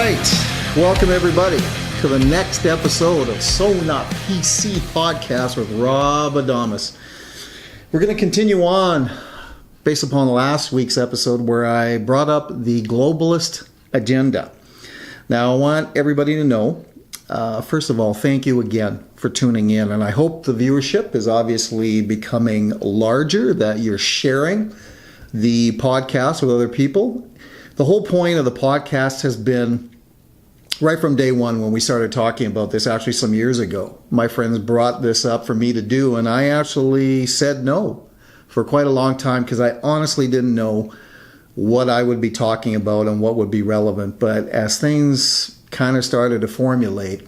right. Welcome, everybody, to the next episode of So Not PC Podcast with Rob Adomus. We're going to continue on based upon last week's episode where I brought up the globalist agenda. Now, I want everybody to know, first of all, thank you again for tuning in. And I hope the viewership is obviously becoming larger, that you're sharing the podcast with other people. The whole point of the podcast has been, right from day one when we started talking about this, actually some years ago, my friends brought this up for me to do, and I actually said no for quite a long time because I honestly didn't know what I would be talking about and what would be relevant. But as things kind of started to formulate,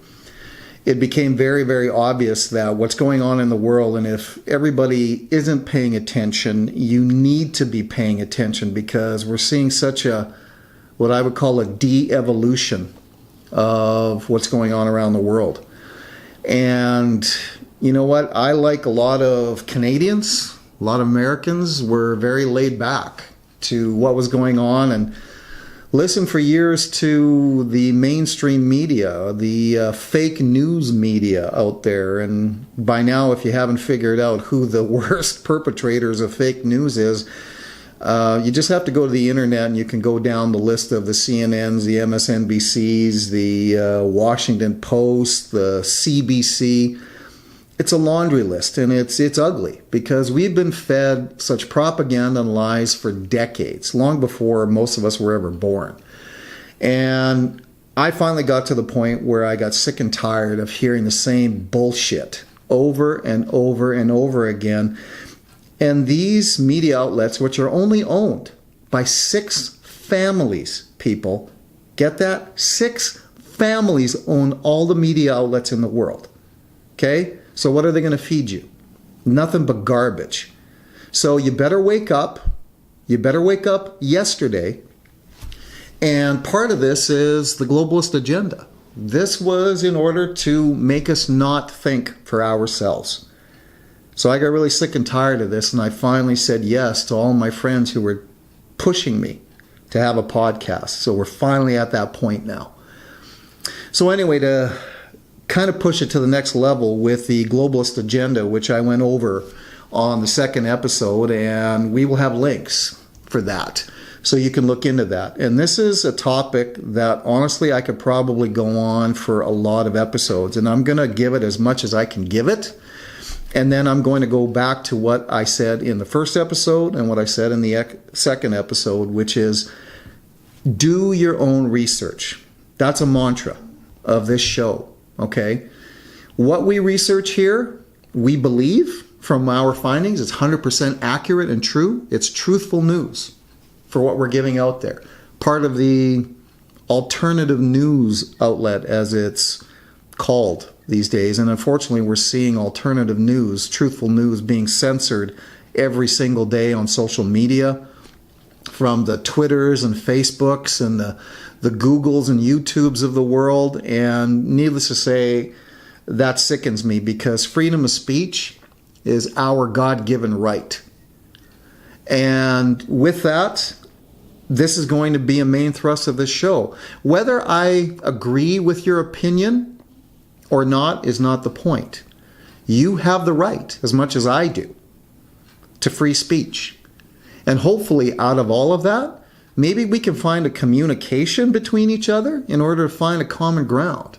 it became very, very obvious that what's going on in the world, and if everybody isn't paying attention, you need to be paying attention because we're seeing such a, what I would call a de-evolution of what's going on around the world. And you know what? I, like a lot of Canadians, a lot of Americans, were very laid back to what was going on and listened for years to the mainstream media, the fake news media out there. And by now, if you haven't figured out who the worst perpetrators of fake news is, you just have to go to the internet and you can go down the list of the CNNs, the MSNBCs, the Washington Post, the CBC. It's a laundry list, and it's ugly because we've been fed such propaganda and lies for decades, long before most of us were ever born. And I finally got to the point where I got sick and tired of hearing the same bullshit over and over and over again. And these media outlets, which are only owned by 6 families, people, get that? 6 families own all the media outlets in the world. Okay? So what are they going to feed you? Nothing but garbage. So you better wake up. You better wake up yesterday. And part of this is the globalist agenda. This was in order to make us not think for ourselves. So I got really sick and tired of this, and I finally said yes to all my friends who were pushing me to have a podcast. So we're finally at that point now. So anyway, to kind of push it to the next level with the globalist agenda, which I went over on the second episode, and we will have links for that. So you can look into that. And this is a topic that honestly I could probably go on for a lot of episodes, and I'm going to give it as much as I can give it. And then I'm going to go back to what I said in the first episode and what I said in the second episode, which is do your own research. That's a mantra of this show, okay? What we research here, we believe from our findings, it's 100% accurate and true. It's truthful news for what we're giving out there. Part of the alternative news outlet, as it's called these days. And unfortunately, we're seeing alternative news, truthful news, being censored every single day on social media, from the Twitters and Facebooks and the Googles and YouTubes of the world. And needless to say, that sickens me because freedom of speech is our God-given right. And with that, this is going to be a main thrust of this show. Whether I agree with your opinion or not is not the point. You have the right, as much as I do, to free speech. And hopefully out of all of that, maybe we can find a communication between each other in order to find a common ground.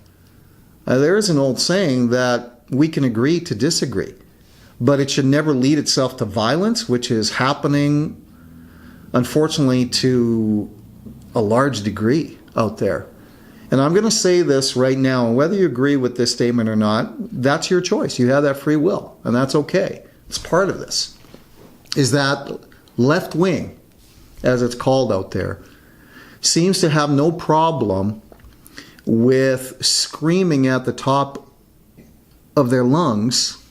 There is an old saying that we can agree to disagree, but it should never lead itself to violence, which is happening, unfortunately, to a large degree out there. And I'm going to say this right now, and whether you agree with this statement or not, that's your choice. You have that free will, and that's okay. It's part of this. Is that left wing, as it's called out there, seems to have no problem with screaming at the top of their lungs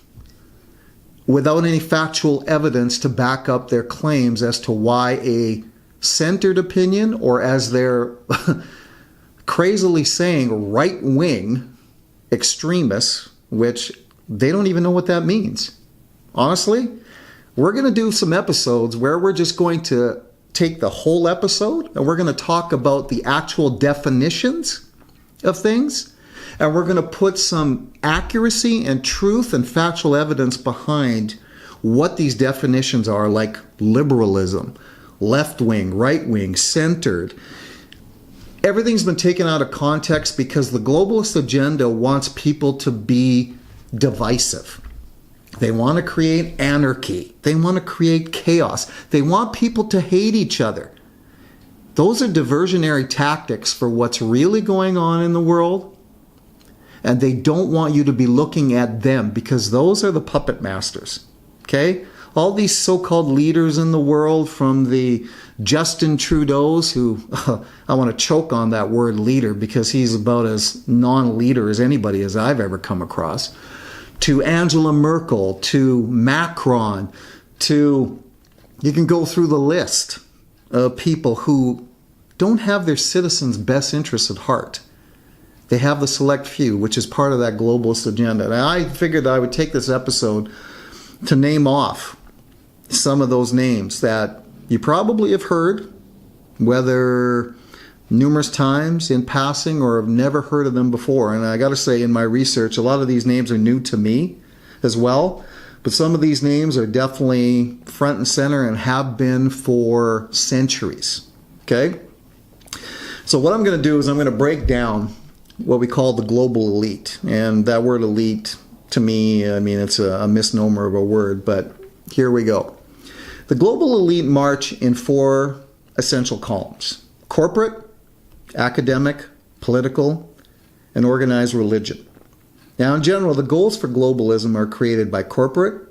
without any factual evidence to back up their claims as to why a centered opinion, or as they're crazily saying, right-wing extremists, which they don't even know what that means. Honestly, we're going to do some episodes where we're just going to take the whole episode and we're going to talk about the actual definitions of things. And we're going to put some accuracy and truth and factual evidence behind what these definitions are, like liberalism, left wing, right wing, centered. Everything's been taken out of context because the globalist agenda wants people to be divisive. They want to create anarchy. They want to create chaos. They want people to hate each other. Those are diversionary tactics for what's really going on in the world. And they don't want you to be looking at them because those are the puppet masters. Okay? All these so-called leaders in the world, from the Justin Trudeau's, who I want to choke on that word leader because he's about as non-leader as anybody as I've ever come across, to Angela Merkel, to Macron, to, you can go through the list of people who don't have their citizens' best interests at heart. They have the select few, which is part of that globalist agenda. And I figured I would take this episode to name off some of those names that you probably have heard, whether numerous times in passing or have never heard of them before. And I got to say, in my research, a lot of these names are new to me as well. But some of these names are definitely front and center and have been for centuries. Okay? So what I'm going to do is I'm going to break down what we call the global elite. And that word elite, to me, I mean, it's a misnomer of a word, but here we go. The global elite march in 4 essential columns: corporate, academic, political, and organized religion. Now, in general, the goals for globalism are created by corporate.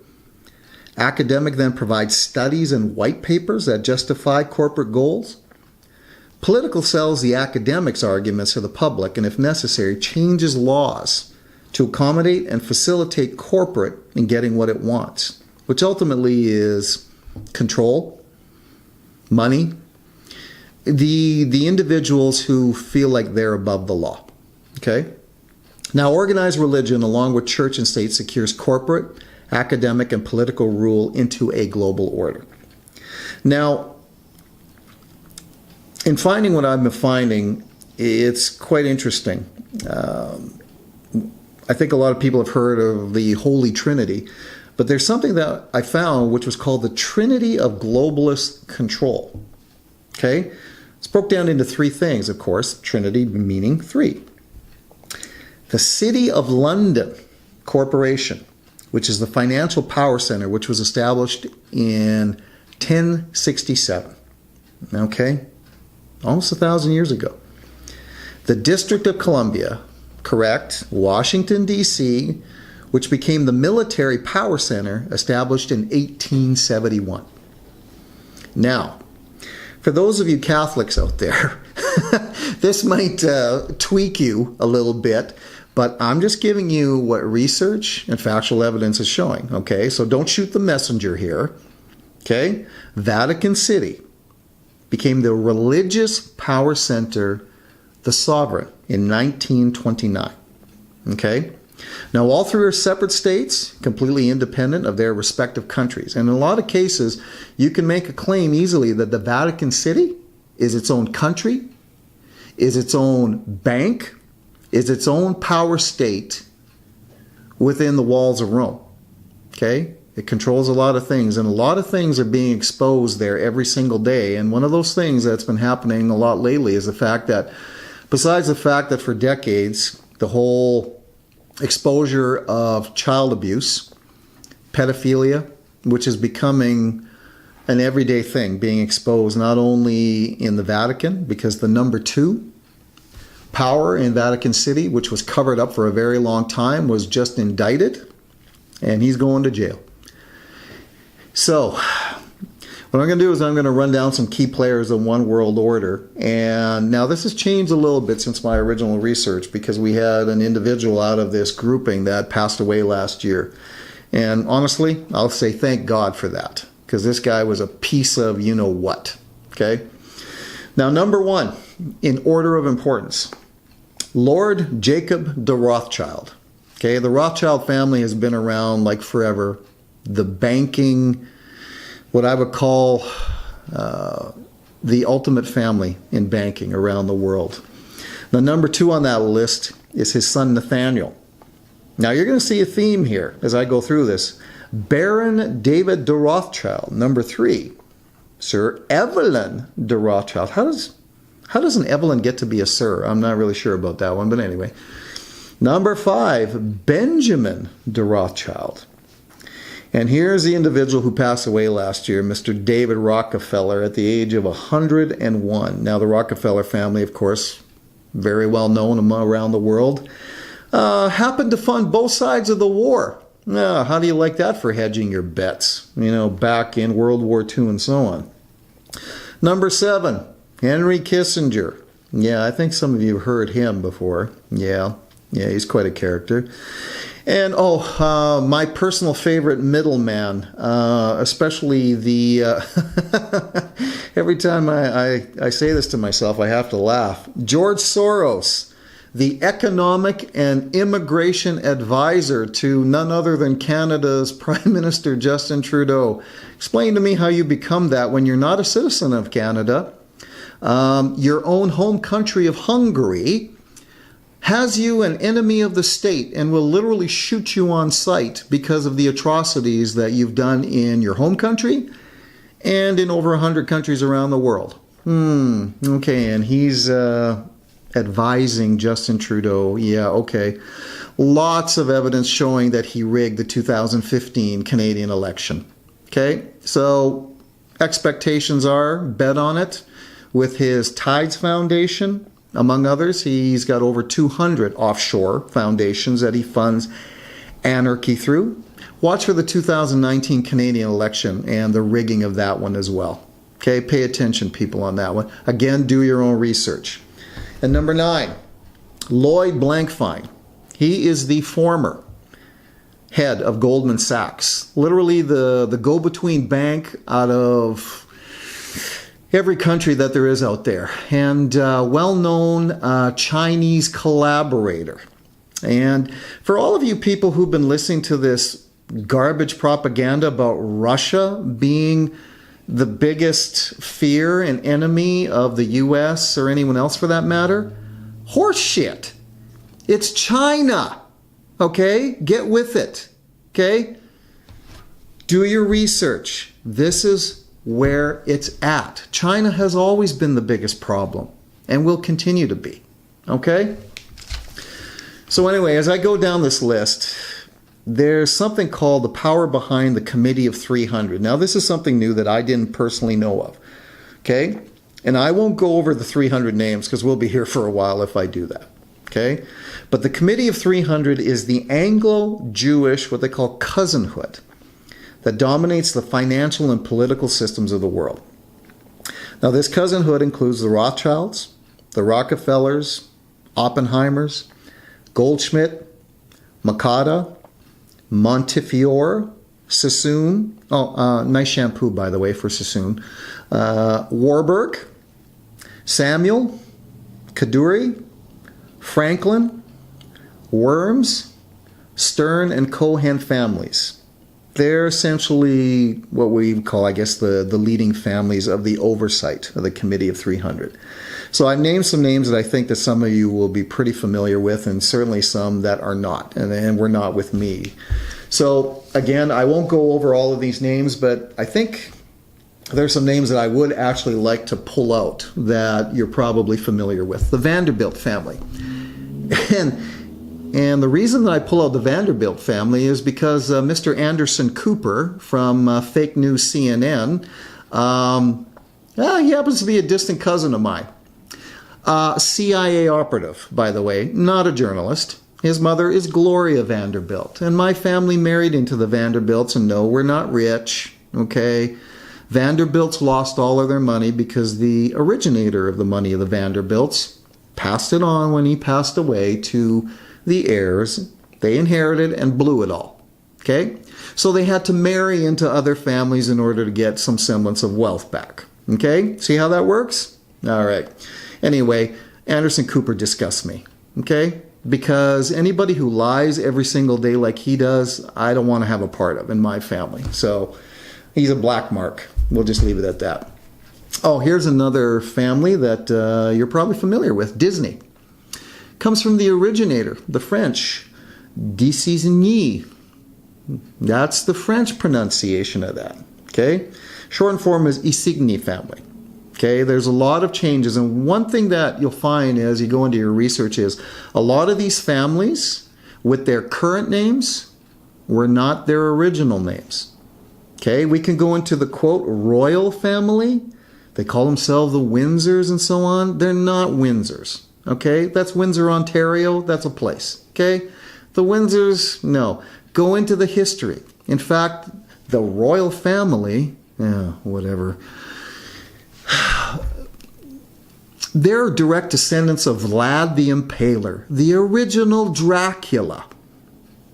Academic then provides studies and white papers that justify corporate goals. Political sells the academics' arguments to the public and, if necessary, changes laws to accommodate and facilitate corporate in getting what it wants, which ultimately is control, money, the individuals who feel like they're above the law. Okay? Now, organized religion, along with church and state, secures corporate, academic, and political rule into a global order. Now, in finding what I've been finding, it's quite interesting. I think a lot of people have heard of the Holy Trinity, but there's something that I found which was called the Trinity of Globalist Control. Okay? It's broke down into 3 things, of course, Trinity meaning 3. The City of London Corporation, which is the financial power center, which was established in 1067. Okay? Almost 1,000 years ago. The District of Columbia, correct, Washington, D.C., which became the military power center, established in 1871. Now, for those of you Catholics out there, this might tweak you a little bit, but I'm just giving you what research and factual evidence is showing, okay? So don't shoot the messenger here, okay? Vatican City became the religious power center, the sovereign, in 1929, okay? Now, all 3 are separate states, completely independent of their respective countries. And in a lot of cases, you can make a claim easily that the Vatican City is its own country, is its own bank, is its own power state within the walls of Rome. Okay? It controls a lot of things, and a lot of things are being exposed there every single day. And one of those things that's been happening a lot lately is the fact that, besides the fact that for decades, the whole exposure of child abuse, pedophilia, which is becoming an everyday thing, being exposed not only in the Vatican, because the number 2 power in Vatican City, which was covered up for a very long time, was just indicted, and he's going to jail. So, what I'm going to do is I'm going to run down some key players in one world order. And now this has changed a little bit since my original research, because we had an individual out of this grouping that passed away last year. And honestly, I'll say thank God for that, because this guy was a piece of you-know-what. Okay? Now, number 1, in order of importance, Lord Jacob de Rothschild. Okay, the Rothschild family has been around like forever. The banking, what I would call the ultimate family in banking around the world. Now, number 2 on that list is his son Nathaniel. Now, you're going to see a theme here as I go through this. Baron David de Rothschild. Number 3, Sir Evelyn de Rothschild. How does an Evelyn get to be a sir? I'm not really sure about that one, but anyway. Number 5, Benjamin de Rothschild. And here's the individual who passed away last year, Mr. David Rockefeller, at the age of 101. Now, the Rockefeller family, of course, very well known around the world, happened to fund both sides of the war. Now, how do you like that for hedging your bets, back in World War II and so on? Number 7, Henry Kissinger. Yeah, I think some of you have heard him before. Yeah, he's quite a character. And, my personal favorite middleman, especially the, every time I say this to myself, I have to laugh. George Soros, the economic and immigration advisor to none other than Canada's Prime Minister Justin Trudeau. Explain to me how you become that when you're not a citizen of Canada. Your own home country of Hungary has you an enemy of the state and will literally shoot you on sight because of the atrocities that you've done in your home country and in over 100 countries around the world. Okay, and he's advising Justin Trudeau. Yeah, okay. Lots of evidence showing that he rigged the 2015 Canadian election. Okay, so expectations are, bet on it, with his Tides Foundation. Among others, he's got over 200 offshore foundations that he funds anarchy through. Watch for the 2019 Canadian election and the rigging of that one as well. Okay, pay attention, people, on that one. Again, do your own research. And number 9, Lloyd Blankfein. He is the former head of Goldman Sachs. Literally the go-between bank out of every country that there is out there, and well-known Chinese collaborator. And for all of you people who've been listening to this garbage propaganda about Russia being the biggest fear and enemy of the U.S. or anyone else for that matter, horse shit. It's China, okay? Get with it, okay? Do your research. This is where it's at. China has always been the biggest problem and will continue to be. Okay? So anyway, as I go down this list, there's something called the power behind the Committee of 300. Now, this is something new that I didn't personally know of. Okay? And I won't go over the 300 names because we'll be here for a while if I do that. Okay? But the Committee of 300 is the Anglo-Jewish, what they call cousinhood, that dominates the financial and political systems of the world. Now, this cousinhood includes the Rothschilds, the Rockefellers, Oppenheimers, Goldschmidt, Makata, Montefiore, Sassoon. Nice shampoo, by the way, for Sassoon. Warburg, Samuel, Kaduri, Franklin, Worms, Stern, and Cohen families. They're essentially what we call, I guess, the leading families of the oversight of the Committee of 300. So I've named some names that I think that some of you will be pretty familiar with, and certainly some that are not, and were not with me. So again, I won't go over all of these names, but I think there's some names that I would actually like to pull out that you're probably familiar with. The Vanderbilt family. And the reason that I pull out the Vanderbilt family is because Mr. Anderson Cooper from Fake News CNN, he happens to be a distant cousin of mine. CIA operative, by the way, not a journalist. His mother is Gloria Vanderbilt. And my family married into the Vanderbilts, and no, we're not rich, okay? Vanderbilts lost all of their money because the originator of the money of the Vanderbilts passed it on when he passed away to the heirs. They inherited and blew it all. Okay? So they had to marry into other families in order to get some semblance of wealth back. Okay? See how that works? All right. Anyway, Anderson Cooper disgusts me. Okay? Because anybody who lies every single day like he does, I don't want to have a part of in my family. So he's a black mark. We'll just leave it at that. Oh, here's another family that you're probably familiar with. Disney. Comes from the originator, the French, Disney. That's the French pronunciation of that. Okay? Short form is Isigny family. Okay? There's a lot of changes, and one thing that you'll find as you go into your research is a lot of these families with their current names were not their original names. Okay? We can go into the quote royal family. They call themselves the Windsors and so on. They're not Windsors. Okay? That's Windsor, Ontario. That's a place. Okay? The Windsors, no. Go into the history. In fact, the royal family, whatever, they're direct descendants of Vlad the Impaler, the original Dracula.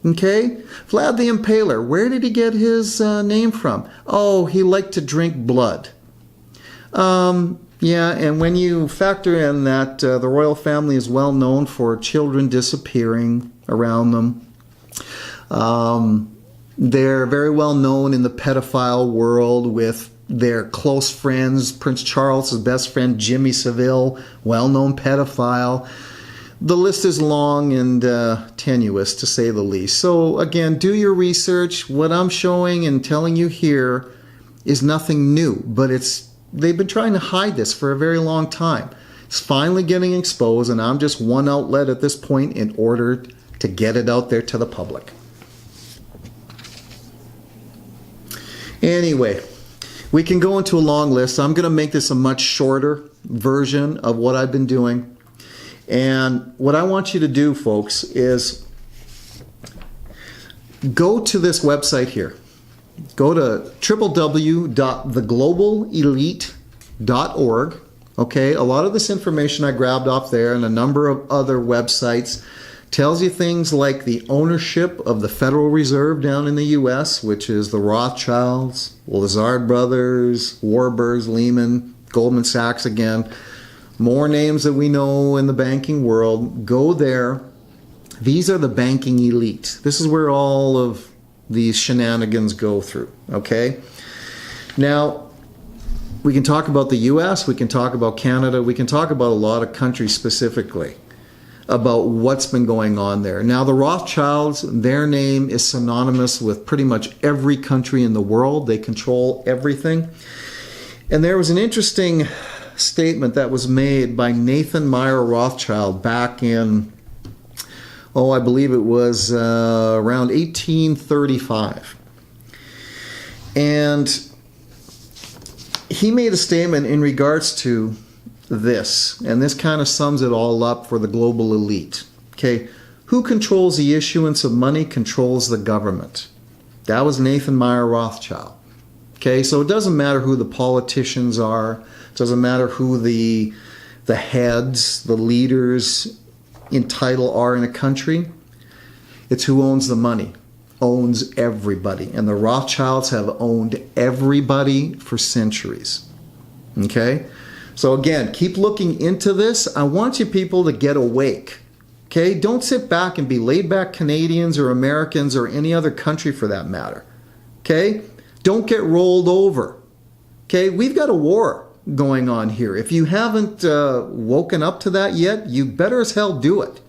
Okay? Vlad the Impaler, where did he get his name from? Oh, he liked to drink blood. Yeah, and when you factor in that the royal family is well known for children disappearing around them, they're very well known in the pedophile world with their close friends. Prince Charles' best friend, Jimmy Savile, well-known pedophile. The list is long and tenuous, to say the least. So again, do your research. What I'm showing and telling you here is nothing new, but they've been trying to hide this for a very long time. It's finally getting exposed, and I'm just one outlet at this point in order to get it out there to the public. Anyway, we can go into a long list. I'm going to make this a much shorter version of what I've been doing. And what I want you to do, folks, is go to this website here. Go to www.theglobalelite.org. Okay, a lot of this information I grabbed off there and a number of other websites tells you things like the ownership of the Federal Reserve down in the U.S., which is the Rothschilds, Lazard Brothers, Warburg, Lehman, Goldman Sachs again. More names that we know in the banking world. Go there. These are the banking elite. This is where all of these shenanigans go through. Okay? Now, we can talk about the U.S., we can talk about Canada, we can talk about a lot of countries specifically about what's been going on there. Now, the Rothschilds, their name is synonymous with pretty much every country in the world. They control everything. And there was an interesting statement that was made by Nathan Meyer Rothschild back in, I believe it was around 1835. And he made a statement in regards to this, and this kind of sums it all up for the global elite. Okay, who controls the issuance of money controls the government. That was Nathan Meyer Rothschild. Okay, so it doesn't matter who the politicians are. It doesn't matter who the heads, the leaders in title are in a country. It's who owns the money. Owns everybody. And the Rothschilds have owned everybody for centuries. Okay? So again, keep looking into this. I want you people to get awake. Okay? Don't sit back and be laid back Canadians or Americans or any other country for that matter. Okay? Don't get rolled over. Okay? We've got a war going on here. If you haven't woken up to that yet, you better as hell do it.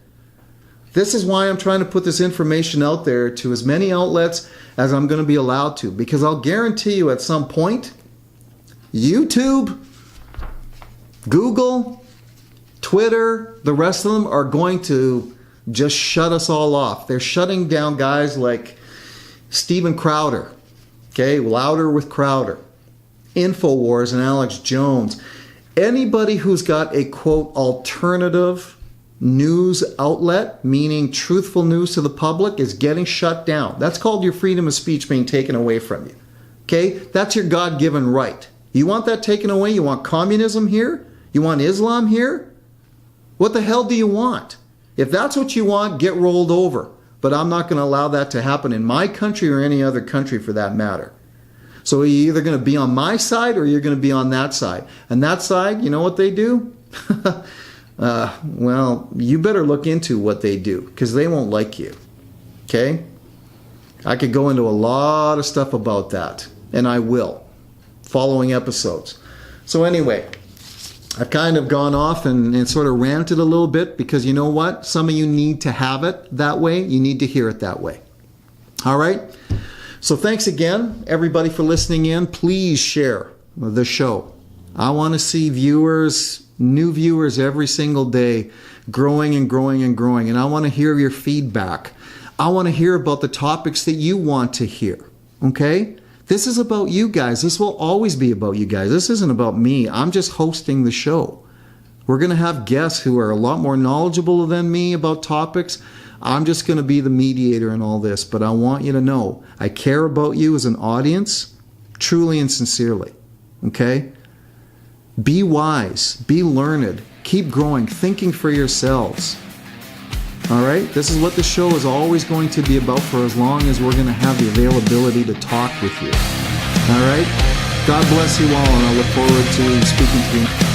This is why I'm trying to put this information out there to as many outlets as I'm going to be allowed to, because I'll guarantee you at some point, YouTube, Google, Twitter, the rest of them are going to just shut us all off. They're shutting down guys like Steven Crowder, okay, Louder with Crowder, InfoWars and Alex Jones. Anybody who's got a, quote, alternative news outlet, meaning truthful news to the public, is getting shut down. That's called your freedom of speech being taken away from you. Okay? That's your God-given right. You want that taken away? You want communism here? You want Islam here? What the hell do you want? If that's what you want, get rolled over. But I'm not going to allow that to happen in my country or any other country for that matter. So you're either going to be on my side or you're going to be on that side. And that side, you know what they do? Well, you better look into what they do, because they won't like you. Okay? I could go into a lot of stuff about that, and I will, following episodes. So anyway, I've kind of gone off and sort of ranted a little bit because you know what? Some of you need to have it that way. You need to hear it that way. All right? So thanks again, everybody, for listening in. Please share the show. I want to see viewers, new viewers every single day, growing and growing and growing. And I want to hear your feedback. I want to hear about the topics that you want to hear. Okay? This is about you guys. This will always be about you guys. This isn't about me. I'm just hosting the show. We're going to have guests who are a lot more knowledgeable than me about topics. I'm just going to be the mediator in all this. But I want you to know I care about you as an audience, truly and sincerely. Okay? Be wise. Be learned. Keep growing. Thinking for yourselves. All right? This is what the show is always going to be about for as long as we're going to have the availability to talk with you. All right? God bless you all, and I look forward to speaking to you.